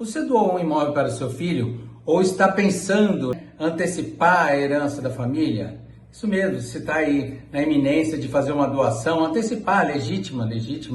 Você doou um imóvel para o seu filho ou está pensando em antecipar a herança da família? Isso mesmo, você está aí na iminência de fazer uma doação, antecipar, legítima,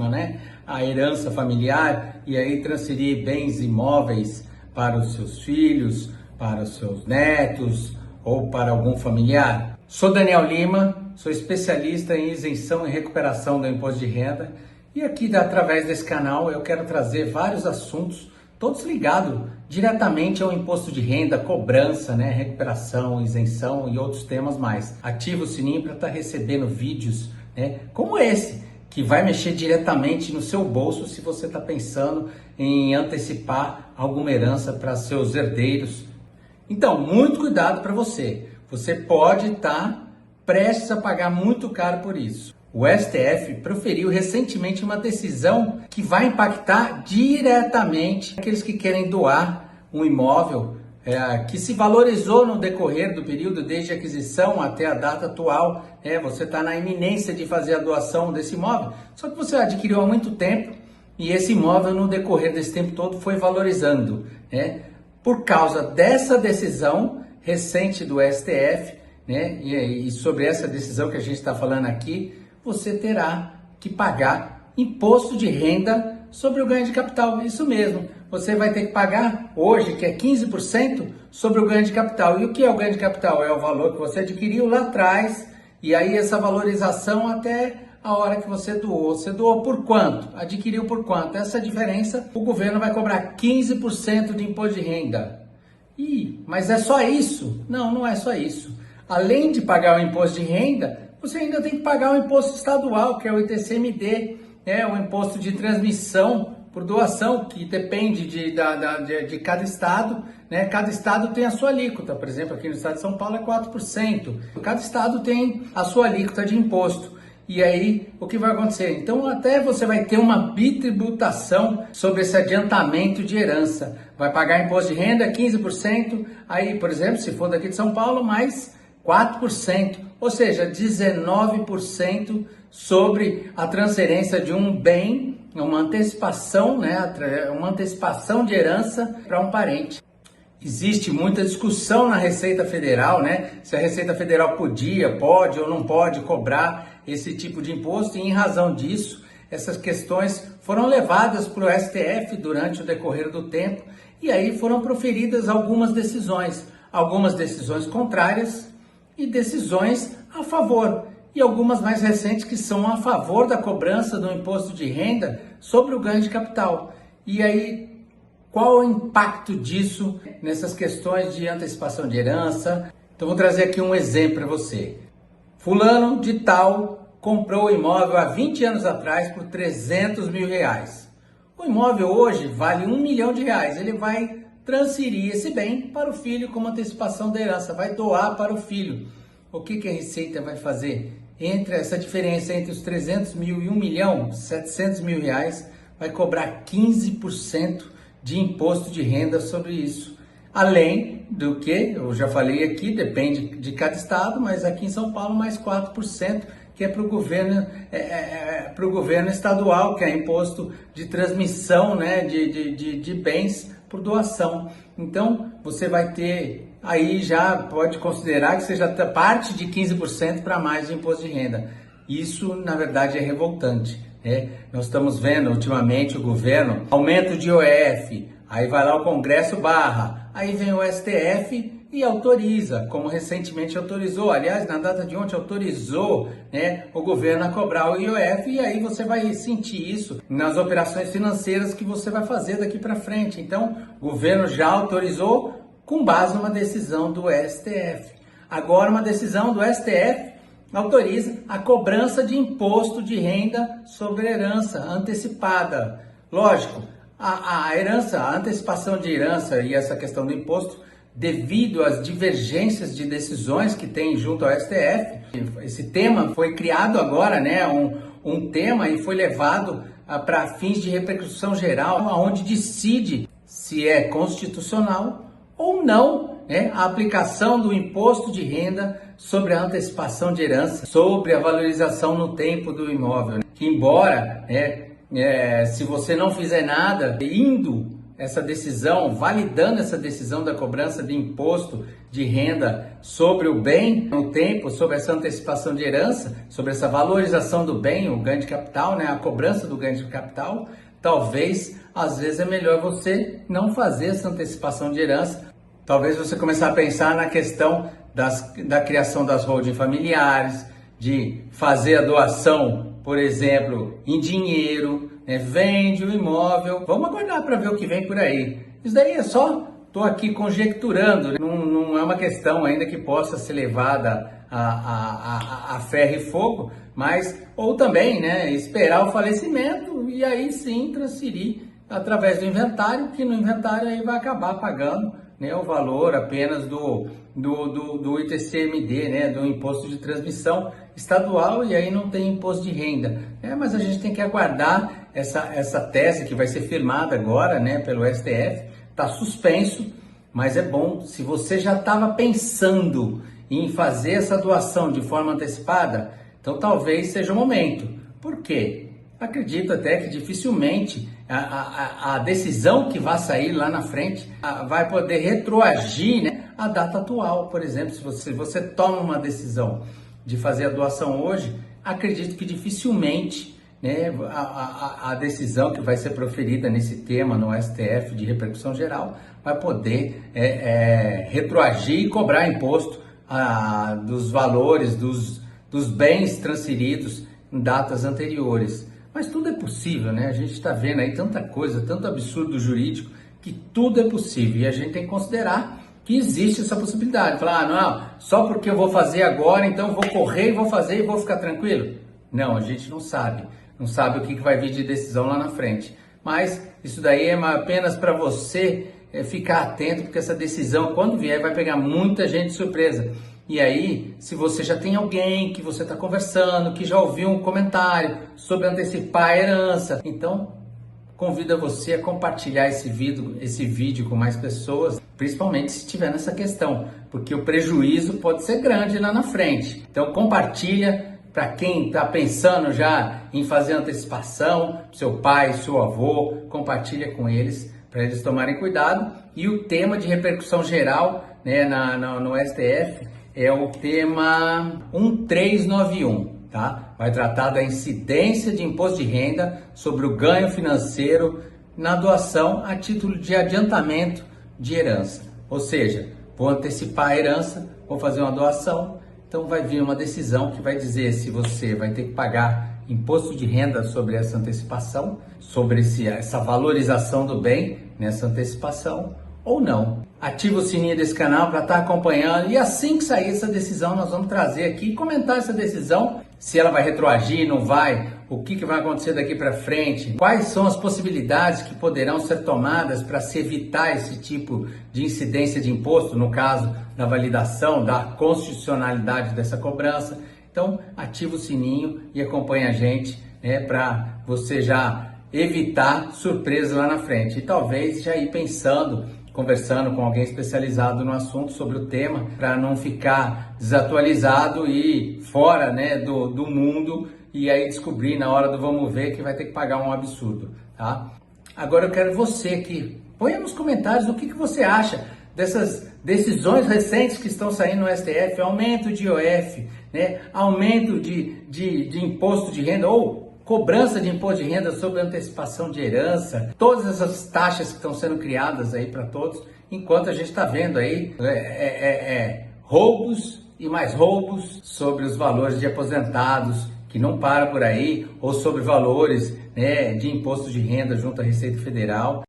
né? A herança familiar e aí transferir bens imóveis para os seus filhos, para os seus netos ou para algum familiar. Sou Daniel Lima, sou especialista em isenção e recuperação do imposto de renda e aqui através desse canal eu quero trazer vários assuntos, todos ligados diretamente ao imposto de renda, cobrança, né, recuperação, isenção e outros temas mais. Ativa o sininho para estar recebendo vídeos, né, como esse, que vai mexer diretamente no seu bolso se você está pensando em antecipar alguma herança para seus herdeiros. Então, muito cuidado para você. Você pode estar prestes a pagar muito caro por isso. O STF proferiu recentemente uma decisão que vai impactar diretamente aqueles que querem doar um imóvel que se valorizou no decorrer do período desde a aquisição até a data atual. Você está na iminência de fazer a doação desse imóvel, só que você adquiriu há muito tempo e esse imóvel no decorrer desse tempo todo foi valorizando. Por causa dessa decisão recente do STF, e sobre essa decisão que a gente está falando aqui, você terá que pagar imposto de renda sobre o ganho de capital. Isso mesmo, você vai ter que pagar hoje, que é 15%, sobre o ganho de capital. E o que é o ganho de capital? É o valor que você adquiriu lá atrás, e aí essa valorização até a hora que você doou. Você doou por quanto? Adquiriu por quanto? Essa diferença, o governo vai cobrar 15% de imposto de renda. Mas é só isso? Não, não é só isso. Além de pagar o imposto de renda, você ainda tem que pagar o imposto estadual, que é o ITCMD, o imposto de transmissão por doação, que depende de cada estado. Cada estado tem a sua alíquota. Por exemplo, aqui no estado de São Paulo é 4%. Cada estado tem a sua alíquota de imposto. E aí, o que vai acontecer? Então, até você vai ter uma bitributação sobre esse adiantamento de herança. Vai pagar imposto de renda 15%, aí, por exemplo, se for daqui de São Paulo, mais 4%, ou seja, 19% sobre a transferência de um bem, uma antecipação, uma antecipação de herança para um parente. Existe muita discussão na Receita Federal, se a Receita Federal pode ou não pode cobrar esse tipo de imposto, e em razão disso, essas questões foram levadas para o STF durante o decorrer do tempo, e aí foram proferidas algumas decisões contrárias e decisões a favor, e algumas mais recentes que são a favor da cobrança do imposto de renda sobre o ganho de capital. E aí, qual o impacto disso nessas questões de antecipação de herança? Então, vou trazer aqui um exemplo para você. Fulano de tal comprou o imóvel há 20 anos atrás por 300 mil reais. O imóvel hoje vale 1 milhão de reais. Ele vai transferir esse bem para o filho como antecipação da herança, vai doar para o filho. O que a Receita vai fazer? Entre essa diferença entre os 300 mil e 1 milhão, 700 mil reais, vai cobrar 15% de imposto de renda sobre isso. Além do que, eu já falei aqui, depende de cada estado, mas aqui em São Paulo mais 4%, que é para o governo estadual, que é imposto de transmissão, de bens por doação. Então, você vai ter, aí já pode considerar que seja parte de 15% para mais de imposto de renda. Isso, na verdade, é revoltante. Nós estamos vendo ultimamente o governo, aumento de IOF, aí vai lá o Congresso barra, aí vem o STF e autoriza, como recentemente autorizou, aliás, na data de ontem autorizou o governo a cobrar o IOF, e aí você vai sentir isso nas operações financeiras que você vai fazer daqui para frente. Então, o governo já autorizou com base numa decisão do STF. Agora, uma decisão do STF autoriza a cobrança de imposto de renda sobre herança antecipada. Lógico, a herança, a antecipação de herança e essa questão do imposto, devido às divergências de decisões que tem junto ao STF, esse tema foi criado agora, um tema, e foi levado para fins de repercussão geral, onde decide se é constitucional ou não a aplicação do imposto de renda sobre a antecipação de herança, sobre a valorização no tempo do imóvel. Que embora, se você não fizer nada, indo essa decisão, validando essa decisão da cobrança de imposto de renda sobre o bem no tempo, sobre essa antecipação de herança, sobre essa valorização do bem, o ganho de capital, né, a cobrança do ganho de capital, talvez, às vezes é melhor você não fazer essa antecipação de herança. Talvez você começar a pensar na questão da criação das holding familiares, de fazer a doação, por exemplo, em dinheiro, né? Vende o imóvel. Vamos aguardar para ver o que vem por aí. Isso daí é só, estou aqui conjecturando, né? Não é uma questão ainda que possa ser levada a ferro e fogo, mas, ou também, né, esperar o falecimento e aí sim transferir através do inventário, que no inventário aí vai acabar pagando, né, o valor apenas do ITCMD, né, do Imposto de Transmissão Estadual, e aí não tem imposto de renda. Mas a gente tem que aguardar essa tese que vai ser firmada agora, né, pelo STF, está suspenso, mas é bom, se você já estava pensando em fazer essa doação de forma antecipada, então talvez seja o momento. Por quê? Acredito até que dificilmente a decisão que vai sair lá na frente vai poder retroagir, né, a data atual. Por exemplo, se você toma uma decisão de fazer a doação hoje, acredito que dificilmente, né, a decisão que vai ser proferida nesse tema no STF de repercussão geral vai poder retroagir e cobrar imposto dos valores dos bens transferidos em datas anteriores. Mas tudo é possível, né? A gente está vendo aí tanta coisa, tanto absurdo jurídico, que tudo é possível. E a gente tem que considerar que existe essa possibilidade. Falar, não, só porque eu vou fazer agora, então eu vou correr e vou fazer e vou ficar tranquilo? Não, a gente não sabe. Não sabe o que vai vir de decisão lá na frente. Mas isso daí é apenas para você ficar atento, porque essa decisão, quando vier, vai pegar muita gente de surpresa. E aí, se você já tem alguém que você está conversando, que já ouviu um comentário sobre antecipar a herança, então convido você a compartilhar esse vídeo com mais pessoas, principalmente se estiver nessa questão, porque o prejuízo pode ser grande lá na frente. Então compartilha para quem está pensando já em fazer antecipação, seu pai, seu avô, compartilha com eles para eles tomarem cuidado. E o tema de repercussão geral, né, no STF é o tema 1391, tá? Vai tratar da incidência de imposto de renda sobre o ganho financeiro na doação a título de adiantamento de herança. Ou seja, vou antecipar a herança, vou fazer uma doação, então vai vir uma decisão que vai dizer se você vai ter que pagar imposto de renda sobre essa antecipação, sobre essa valorização do bem nessa antecipação ou não. Ativa o sininho desse canal para estar acompanhando, e assim que sair essa decisão nós vamos trazer aqui e comentar essa decisão, se ela vai retroagir, não vai, o que vai acontecer daqui para frente, quais são as possibilidades que poderão ser tomadas para se evitar esse tipo de incidência de imposto, no caso da validação, da constitucionalidade dessa cobrança. Então ativa o sininho e acompanha a gente, né, para você já evitar surpresa lá na frente e talvez já ir pensando, conversando com alguém especializado no assunto sobre o tema, para não ficar desatualizado e fora, né, do mundo, e aí descobrir na hora do vamos ver que vai ter que pagar um absurdo, tá? Agora eu quero você aqui, ponha nos comentários o que você acha dessas decisões recentes que estão saindo no STF, aumento de IOF, né, aumento de imposto de renda ou cobrança de imposto de renda sobre antecipação de herança, todas essas taxas que estão sendo criadas aí para todos, enquanto a gente está vendo aí roubos e mais roubos sobre os valores de aposentados, que não para por aí, ou sobre valores, né, de imposto de renda junto à Receita Federal.